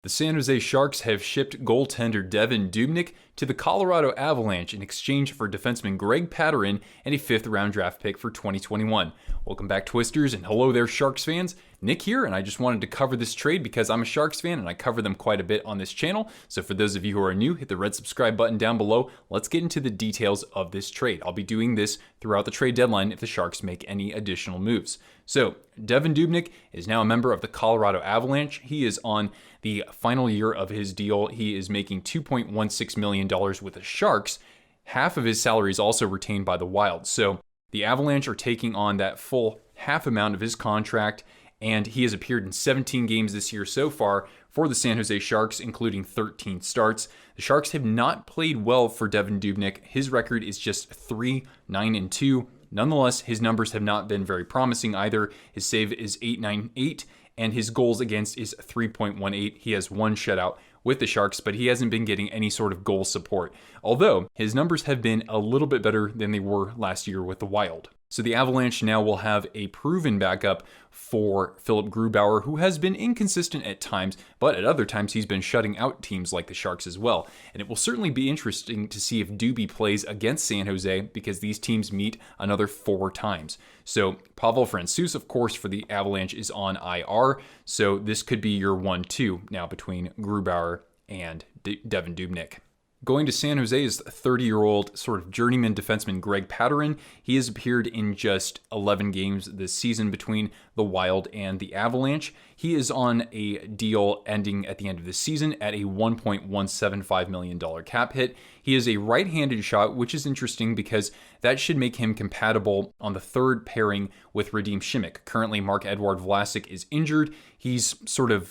The San Jose Sharks have shipped goaltender Devan Dubnyk to the Colorado Avalanche in exchange for defenseman Greg Pateryn and a 5th-round draft pick for 2021. Welcome back, Twisters, and hello there, Sharks fans. Nick here, and I just wanted to cover this trade because I'm a Sharks fan and I cover them quite a bit on this channel. So for those of you who are new, hit the red subscribe button down below. Let's get into the details of this trade. I'll be doing this throughout the trade deadline if the Sharks make any additional moves. So Devan Dubnyk is now a member of the Colorado Avalanche. He is on the final year of his deal. He is making $2.16 million with the Sharks. Half of his salary is also retained by the Wild. So the Avalanche are taking on that full half amount of his contract, and he has appeared in 17 games this year so far for the San Jose Sharks, including 13 starts. The Sharks have not played well for Devan Dubnyk. His record is just 3-9-2. Nonetheless, his numbers have not been very promising either. His save is .898, and his goals against is 3.18. He has one shutout with the Sharks, but he hasn't been getting any sort of goal support, although his numbers have been a little bit better than they were last year with the Wild. So the Avalanche now will have a proven backup for Philip Grubauer, who has been inconsistent at times, but at other times he's been shutting out teams like the Sharks as well. And it will certainly be interesting to see if Doobie plays against San Jose, because these teams meet another 4 times. So Pavel Francouz, of course, for the Avalanche is on IR, so this could be your 1-2 now between Grubauer and Devan Dubnyk. Going to San Jose is 30-year-old sort of journeyman defenseman Greg Pateryn. He has appeared in just 11 games this season between the Wild and the Avalanche. He is on a deal ending at the end of the season at a $1.175 million cap hit. He is a right-handed shot, which is interesting because that should make him compatible on the third pairing with Radim Simek. Currently, Marc-Edouard Vlasic is injured. He's sort of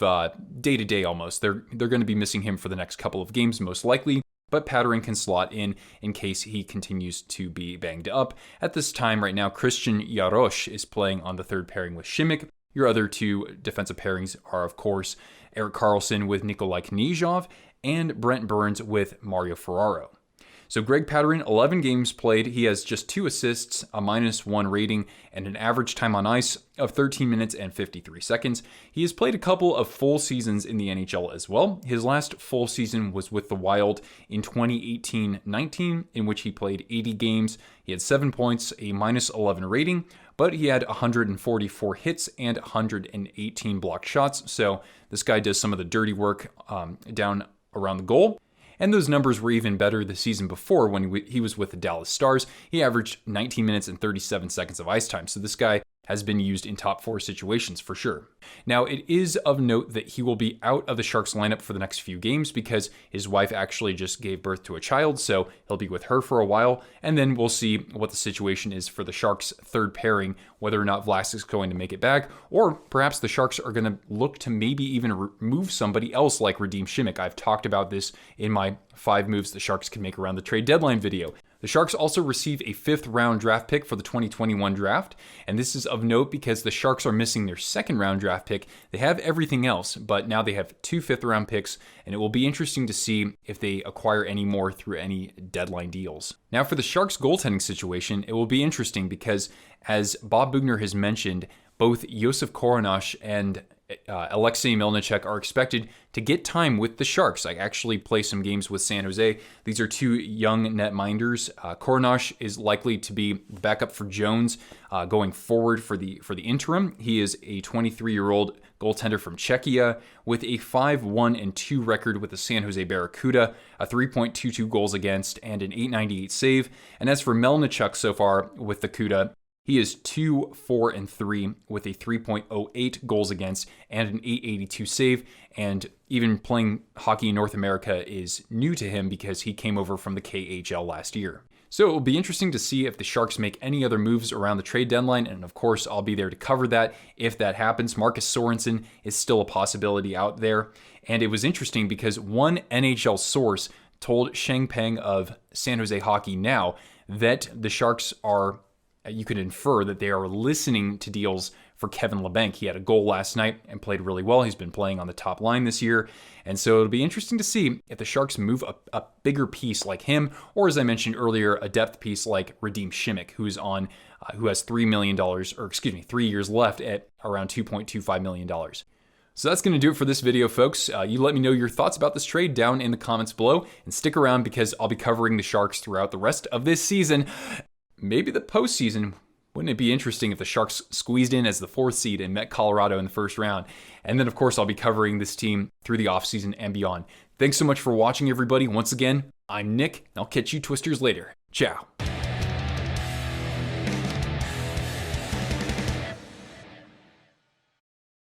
day-to-day almost. They're going to be missing him for the next couple of games, most likely. But Pateryn can slot in case he continues to be banged up. At this time right now, Christian Jarosz is playing on the third pairing with Simek. Your other 2 defensive pairings are, of course, Erik Karlsson with Nikolai Knyzhov and Brent Burns with Mario Ferraro. So Greg Pateryn, 11 games played. He has just 2 assists, a -1 rating, and an average time on ice of 13 minutes and 53 seconds. He has played a couple of full seasons in the NHL as well. His last full season was with the Wild in 2018-19, in which he played 80 games. He had 7 points, a -11 rating, but he had 144 hits and 118 blocked shots. So this guy does some of the dirty work down around the goal. And those numbers were even better the season before when he was with the Dallas Stars. He averaged 19 minutes and 37 seconds of ice time. So this guy has been used in top 4 situations for sure. Now, it is of note that he will be out of the Sharks lineup for the next few games because his wife actually just gave birth to a child, so he'll be with her for a while, and then we'll see what the situation is for the Sharks' third pairing, whether or not Vlasic's going to make it back, or perhaps the Sharks are going to look to maybe even remove somebody else like Radim Simek. I've talked about this in my 5 moves the Sharks can make around the trade deadline video. The Sharks also receive a 5th-round draft pick for the 2021 draft, and this is of note because the Sharks are missing their 2nd-round draft pick. They have everything else, but now they have 2 5th-round picks, and it will be interesting to see if they acquire any more through any deadline deals. Now for the Sharks' goaltending situation, it will be interesting because, as Bob Bugner has mentioned, both Josef Koronash and Alexei Melnichuk are expected to get time with the Sharks. I actually play some games with San Jose. These are 2 young netminders. Koronash is likely to be backup for Jones going forward for the interim. He is a 23-year-old goaltender from Czechia with a 5-1-2 record with the San Jose Barracuda, a 3.22 goals against, and an .898 save. And as for Melnichuk so far with the Cuda, he is 2-4-3 with a 3.08 goals against and an .882 save. And even playing hockey in North America is new to him because he came over from the KHL last year. So it will be interesting to see if the Sharks make any other moves around the trade deadline. And of course, I'll be there to cover that if that happens. Marcus Sorensen is still a possibility out there. And it was interesting because one NHL source told Sheng Peng of San Jose Hockey Now that the Sharks are, you could infer that they are listening to deals for Kevin Labanc. He had a goal last night and played really well. He's been playing on the top line this year. And so it'll be interesting to see if the Sharks move a bigger piece like him, or as I mentioned earlier, a depth piece like Radim Simek, who has $3 million, 3 years left at around $2.25 million. So that's going to do it for this video, folks. You let me know your thoughts about this trade down in the comments below, and stick around because I'll be covering the Sharks throughout the rest of this season. Maybe the postseason. Wouldn't it be interesting if the Sharks squeezed in as the 4th seed and met Colorado in the first round? And then, of course, I'll be covering this team through the offseason and beyond. Thanks so much for watching, everybody. Once again, I'm Nick, and I'll catch you Twisters later. Ciao.